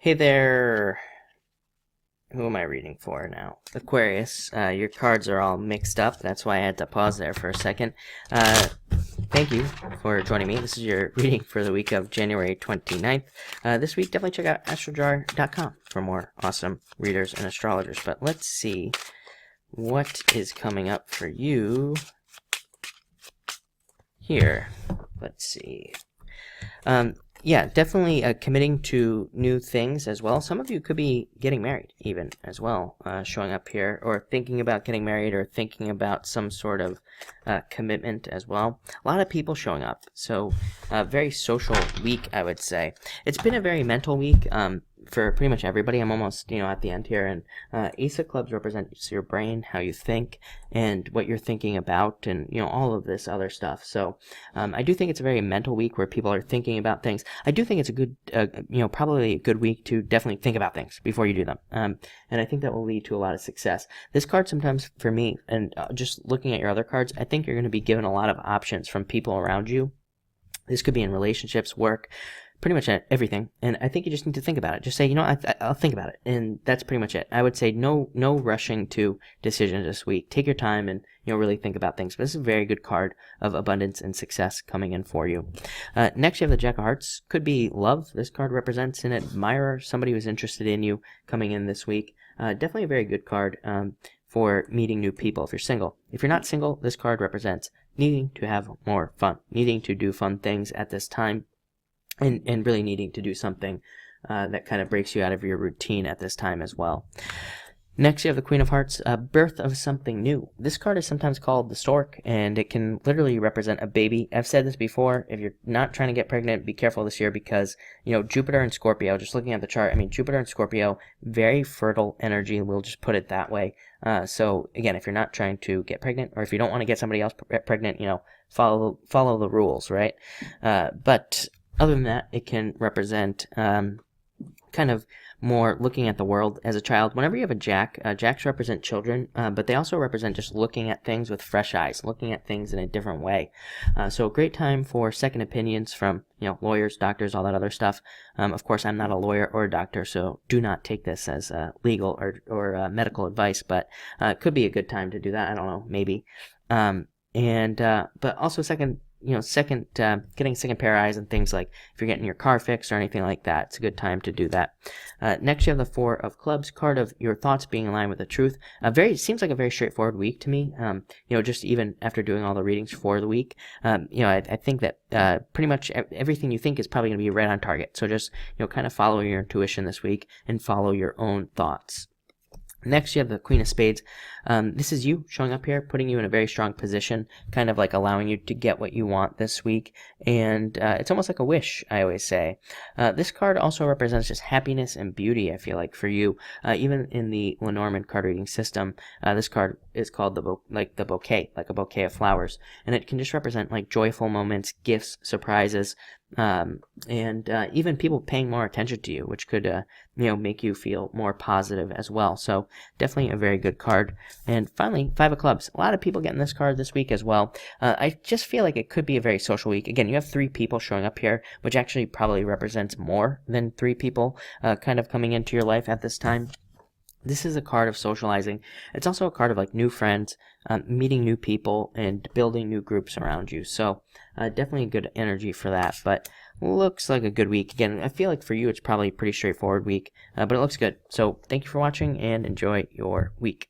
Hey there. Who am I reading for now? Aquarius. Your cards are all mixed up. That's why I had to pause there for a second. Thank you for joining me. This is your reading for the week of January 29th. This week, definitely check out astrojar.com for more awesome readers and astrologers. But let's see what is coming up for you here. Let's see. Yeah, definitely committing to new things as well. Some of you could be getting married even as well, showing up here, or thinking about getting married, or thinking about some sort of commitment as well. A lot of people showing up, so very social week, I would say. It's been a very mental week for pretty much everybody. I'm almost, at the end here, and Ace of Clubs represents your brain, how you think, and what you're thinking about, and all of this other stuff. So I do think it's a very mental week where people are thinking about things. I do think it's a good, probably a good week to definitely think about things before you do them, and I think that will lead to a lot of success. This card sometimes, for me, and just looking at your other cards, I think you're going to be given a lot of options from people around you. This could be in relationships, work, pretty much everything, and I think you just need to think about it. Just say, I'll think about it, and that's pretty much it. I would say no rushing to decisions this week. Take your time and really think about things. But this is a very good card of abundance and success coming in for you. Next, you have the Jack of Hearts. Could be love. This card represents an admirer, somebody who's interested in you coming in this week. Definitely a very good card for meeting new people if you're single. If you're not single, this card represents needing to have more fun, needing to do fun things at this time, and really needing to do something that kind of breaks you out of your routine at this time as well. Next, you have the Queen of Hearts, birth of something new. This card is sometimes called the stork, and it can literally represent a baby. I've said this before. If you're not trying to get pregnant, be careful this year because, Jupiter and Scorpio, just looking at the chart, Jupiter and Scorpio, very fertile energy, we'll just put it that way. So, again, if you're not trying to get pregnant, or if you don't want to get somebody else pregnant, follow the rules, right? But other than that, it can represent kind of more looking at the world as a child. Whenever you have a jack, jacks represent children, but they also represent just looking at things with fresh eyes, looking at things in a different way. So a great time for second opinions from lawyers, doctors, all that other stuff. Of course, I'm not a lawyer or a doctor, so do not take this as legal or medical advice, but it could be a good time to do that. I don't know, maybe. But also getting second pair of eyes and things like if you're getting your car fixed or anything like that, it's a good time to do that. Next, you have the Four of Clubs, card of your thoughts being in line with the truth. Seems like a very straightforward week to me. Just even after doing all the readings for the week, I think that pretty much everything you think is probably going to be right on target. So just kind of follow your intuition this week and follow your own thoughts. Next, you have the Queen of Spades. This is you showing up here, putting you in a very strong position, kind of like allowing you to get what you want this week. And it's almost like a wish, I always say. This card also represents just happiness and beauty, I feel like, for you. Even in the Lenormand card reading system, this card is called the bouquet, like a bouquet of flowers. And it can just represent like joyful moments, gifts, surprises, and even people paying more attention to you, which could make you feel more positive as well. So definitely a very good card. And finally, Five of Clubs. A lot of people getting this card this week as well. I just feel like it could be a very social week. Again, you have 3 people showing up here, which actually probably represents more than 3 people kind of coming into your life at this time. This is a card of socializing. It's also a card of like new friends, meeting new people, and building new groups around you. So definitely a good energy for that. But looks like a good week. Again, I feel like for you it's probably a pretty straightforward week, but it looks good. So thank you for watching and enjoy your week.